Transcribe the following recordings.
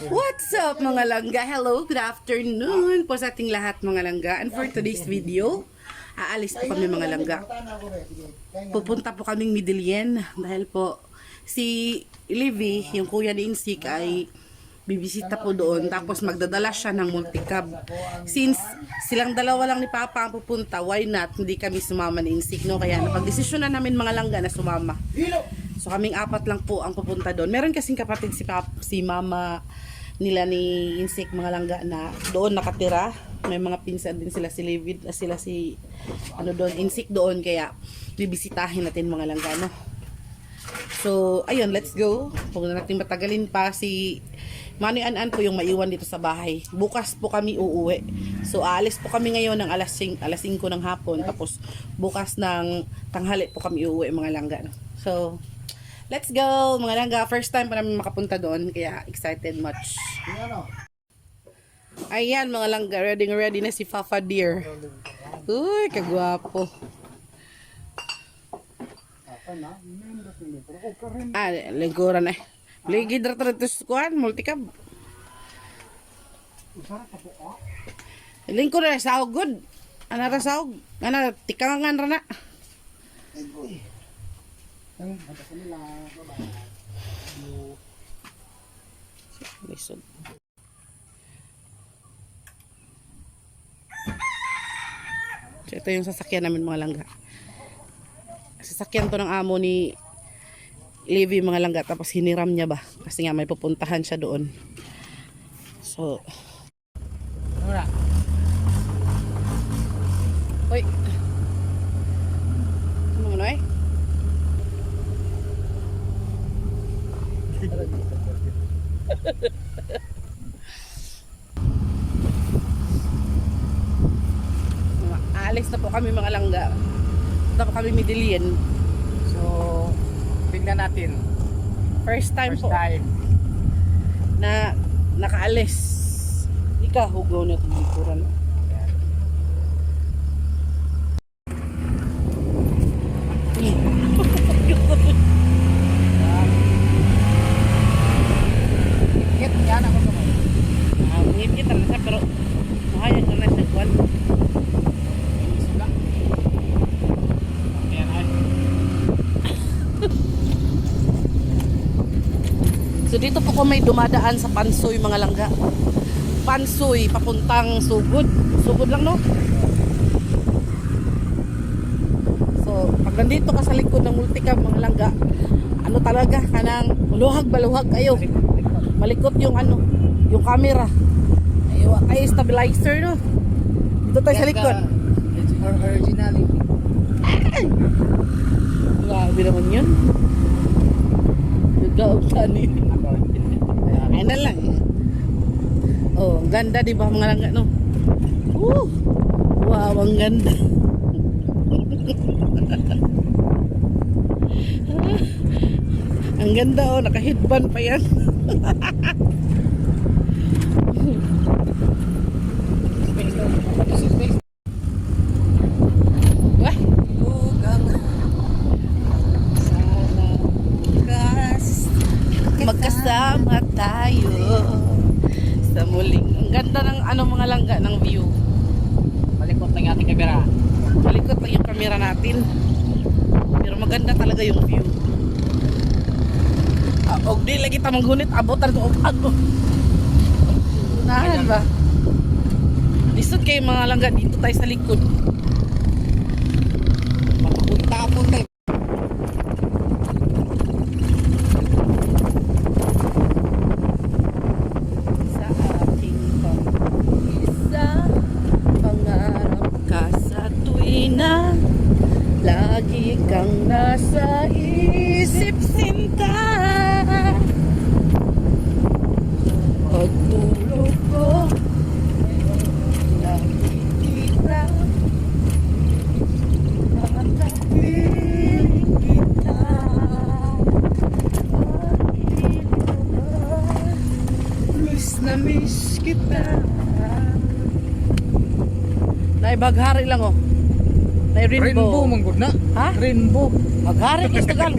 What's up mga langga? Hello, good afternoon po sa ating lahat mga langga. And for today's video, aalis po kami mga langga. Pupunta po kaming Midilien dahil po si Livy, yung kuya ni Insik ay bibisita po doon. Tapos magdadala siya ng multicab. Since silang dalawa lang ni Papa ang pupunta, why not? Hindi kami sumama ni Insik, no? Kaya napagdesisyon na namin mga langga na sumama. So kaming apat lang po ang pupunta doon. Meron kasing kapatid si mama nila ni Insik mga langga na doon nakatira. May mga pinsan din sila si Livid, sila si ano doon, Insik doon, kaya bibisitahin natin mga langga, no? So ayun, let's go. Huwag na natin matagalin pa. Si Manoy An-An po yung maiwan dito sa bahay. Bukas po kami uuwi. So aalis po kami ngayon ng alas 5 ng hapon. Tapos bukas ng tanghali po kami uuwi mga langga, no? So let's go mga langga. First time pa namin makapunta doon, kaya excited much. Ayan mga langga, ready na si Papa Deer. Uy, kagwapo. Lingkuran eh. Ligid ratratus kuan, multicab. Lingkuran eh, saog good. Ana ra saog, ana tikangan ra na. Lisod. So, ito yung sasakyan namin mga langga. Sasakyan to ng amo ni Livy mga langga, tapos hiniram niya ba kasi nga may pupuntahan siya doon. So wala. Hoy. Ano man ay? Alis na po kami mga langga. Punta po kami Midilien. So, tingnan natin. First time First time. na nakaalis. Hindi ka hugaw na itong likuran. Ngit, yan ako sa mga. Ngipit na siya, pero mahayag na siya kuwan. Sula. Ayan ay. So dito po ko may dumadaan sa Pansoy mga langga. Pansoy papuntang Sugod. Sugod lang, no? So pag nandito ka sa likod ng multicab mga langga, ano talaga kanang luhag kayo. Malikot yung ano, yung camera. Ay stabilizer, no? Dito tayo sa likod. Originality. Grabe naman yun. Nagkaupsan eh. Ay na lang. Oh, ang ganda di ba mga langga, no? Wow, ang ganda. Ang ganda, oh, naka-headband pa yan. Wah, magkasama tayo sa muling. Ang ganda ng ano mga langga ng view. Malikot lang ating kamera. Malikot lang yung camera natin, pero maganda talaga yung view. Og di lagi ta manggunit abotan ko og ano. Unahan ba? Lisod kay mga langga dito tayo sa likod. Punta. Sa aking pag-isa, pangarap ka sa tuwina, lagi kang nasa isip sinta. Pagtulog ko, nakikita, natapiling kita. Miss na miss kita. Naibaghari lang, oh. Rainbow manggod na. Ha? Rainbow. Maghari is tagal.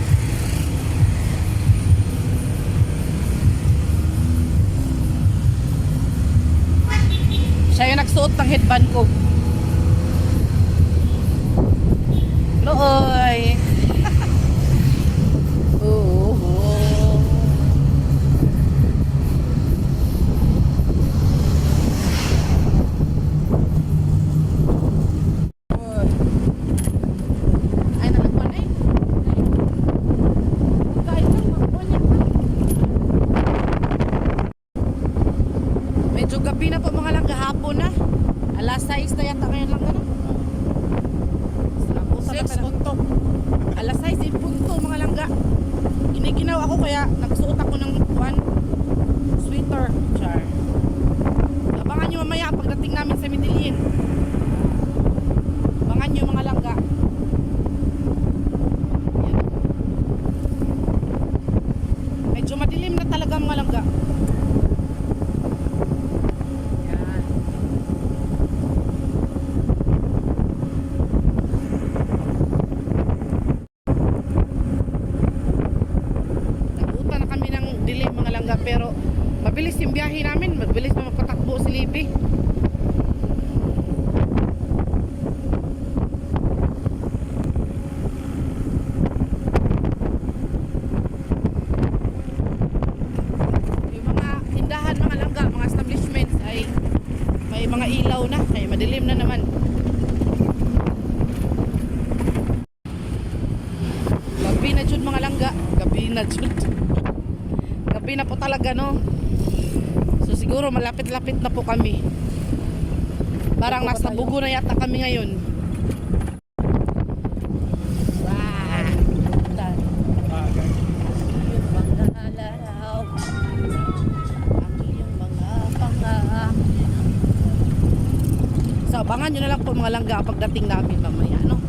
ban ko. Looy. Oo. Ay, nalagpan eh. Kain lang, makuha. Medyo gabi na po mga langga, hapon na. Alas 6 na yata ngayon lang gano'n. 6 punto. Alas 6 in punto mga langga. Giniginaw ako kaya nagsuot ako ng sweater. Char. Abangan nyo mamaya pagdating namin sa Medellin. Abangan nyo mga langga. Yan. Medyo madilim na talaga mga langga. Yan. Nabutan na kami ng dilim mga langga, pero mabilis yung biyahe namin, mabilis na magpatakbo si Libby. Yung mga tindahan mga langga, mga establishments ay may mga ilaw na, ay madilim na naman. Gabi na jud mga langga, gabi na jud. Gabi na po talaga no. So siguro malapit-lapit na po kami. Parang nasa Bugo na yata kami ngayon. Wow. Yung mga laraw, ang iyong mga pangako. So abangan nyo na lang po mga langga pagdating namin mamaya no.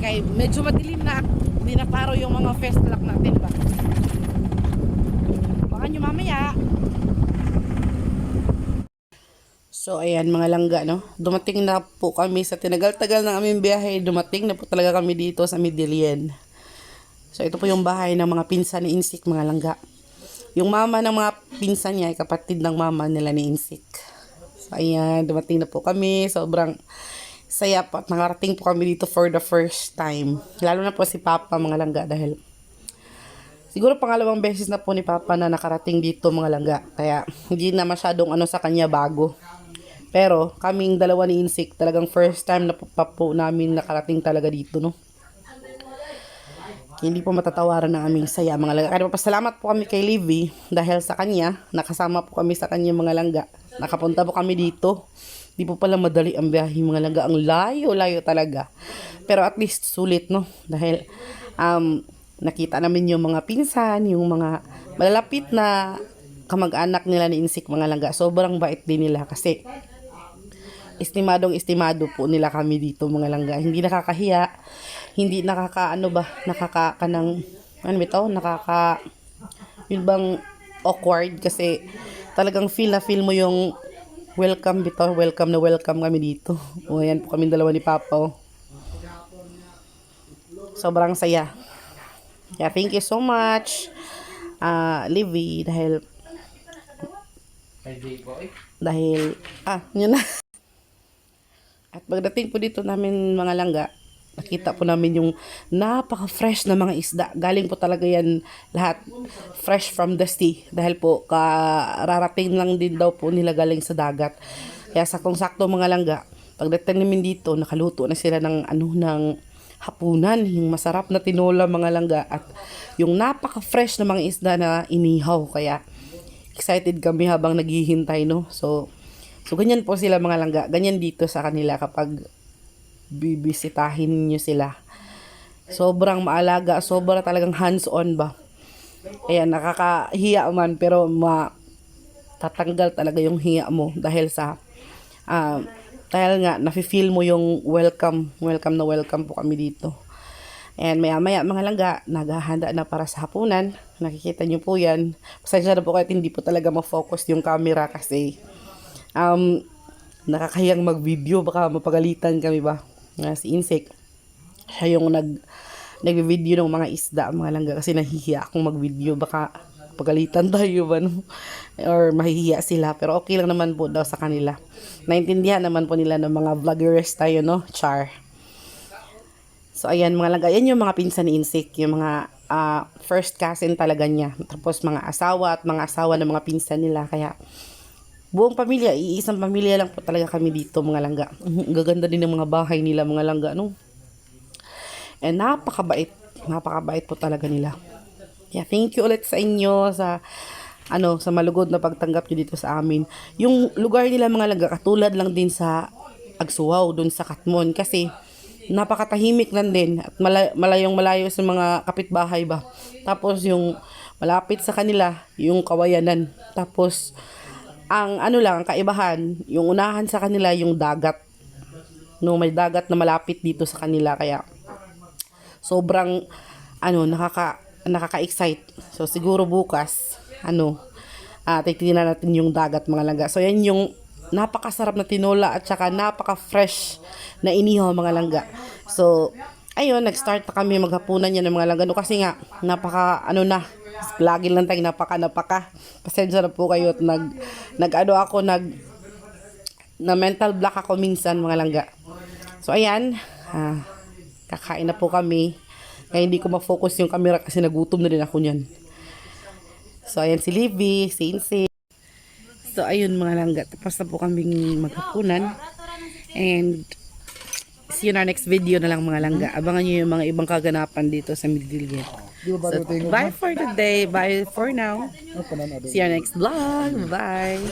Kaya medyo madilim na, hindi na paro yung mga fest lock natin ba. Abangan nyo mamaya. So ayan mga langga no, dumating na po kami sa tinagal-tagal ng aming biyahe, dumating na po talaga kami dito sa Medellin. So ito po yung bahay ng mga pinsan ni Insik mga langga. Yung mama ng mga pinsan niya ay kapatid ng mama nila ni Insik. So ayan, dumating na po kami, sobrang saya po at nakarating po kami dito for the first time. Lalo na po si Papa mga langga dahil siguro pangalawang beses na po ni Papa na nakarating dito mga langga. Kaya hindi na masyadong sa kanya bago. Pero kaming dalawa ni Insik talagang first time na po namin nakarating talaga dito no. Hindi po matatawaran ng aming saya mga langga. Kaya pasalamat po kami kay Livy dahil sa kanya, nakasama po kami sa kanya mga langga. Nakapunta po kami dito. Di po pala madali ang biyahe mga langga. Ang layo-layo talaga. Pero at least sulit no. Dahil nakita namin yung mga pinsan, yung mga malalapit na kamag-anak nila ni Insik mga langga. Sobrang bait din nila kasi estimadong-estimado po nila kami dito mga langga. Hindi nakakahiya, hindi yun bang awkward kasi talagang feel mo yung welcome na welcome kami dito. O yan po kami dalawa ni Papa. Oh. Sobrang saya. Yeah, thank you so much, Livy, yun na. At pagdating po dito namin mga langga, nakita po namin yung napaka-fresh na mga isda. Galing po talaga yan lahat fresh from the sea. Dahil po kararating lang din daw po nila galing sa dagat. Kaya saktong-sakto mga langga, pagdating namin dito, nakaluto na sila ng hapunan, yung masarap na tinola mga langga at yung napaka-fresh na mga isda na inihaw. Kaya excited kami habang naghihintay no. So ganyan po sila mga langga. Ganyan dito sa kanila kapag bibisitahin niyo sila. Sobrang maalaga, sobra talagang hands-on ba. Ayan, nakakahiya man pero tatanggal talaga yung hiya mo dahil nga nafe-feel mo yung welcome na welcome po kami dito. And maya-maya mga langga, naghahanda na para sa hapunan. Nakikita niyo po yan. Pasensya na po kahit hindi po talaga ma-focus yung camera kasi nakakahiyang mag-video, baka mapagalitan kami ba. Si Insik, siya yung nag-video ng mga isda mga langga kasi nahihiya akong mag-video, baka pagalitan tayo ba no? or mahihiya sila. Pero okay lang naman po daw sa kanila. Naintindihan naman po nila ng mga vloggers tayo, no? Char. So, ayan mga langga. Yan yung mga pinsan ni Insik. Yung mga first cousin talaga niya. Tapos mga asawa at mga asawa ng mga pinsan nila. Kaya, buong pamilya, iisang pamilya lang po talaga kami dito mga langga. Gaganda din ng mga bahay nila mga langga, no? And napakabait po talaga nila. Yeah, thank you ulit sa inyo sa sa malugod na pagtanggap nyo dito sa amin. Yung lugar nila mga langga katulad lang din sa Agsuaw doon sa Katmon kasi napakatahimik lang din at malayong malayo sa mga kapitbahay ba. Tapos yung malapit sa kanila yung Kawayanan. Tapos ang ang kaibahan, yung unahan sa kanila yung dagat. No, may dagat na malapit dito sa kanila kaya sobrang nakaka-excite. So siguro bukas titingnan natin yung dagat mga langga. So yan yung napakasarap na tinola at saka napaka-fresh na inihaw mga langga. So ayun, nag-start pa kami maghapunan yan ng mga langga. No, kasi nga lagi lang tayong napaka. Pasensya na po kayo at na mental block ako minsan mga langga. So ayan, kakain na po kami. Kaya hindi ko ma-focus yung camera kasi nagutom na rin ako niyan. So ayan si Libby, si Insi. So ayun mga langga, tapos na po kaming maghapunan. And see you in our next video na lang mga langga. Abangan nyo yung mga ibang kaganapan dito sa Midillion. So, bye for today. Bye for now. See you next vlog. Bye.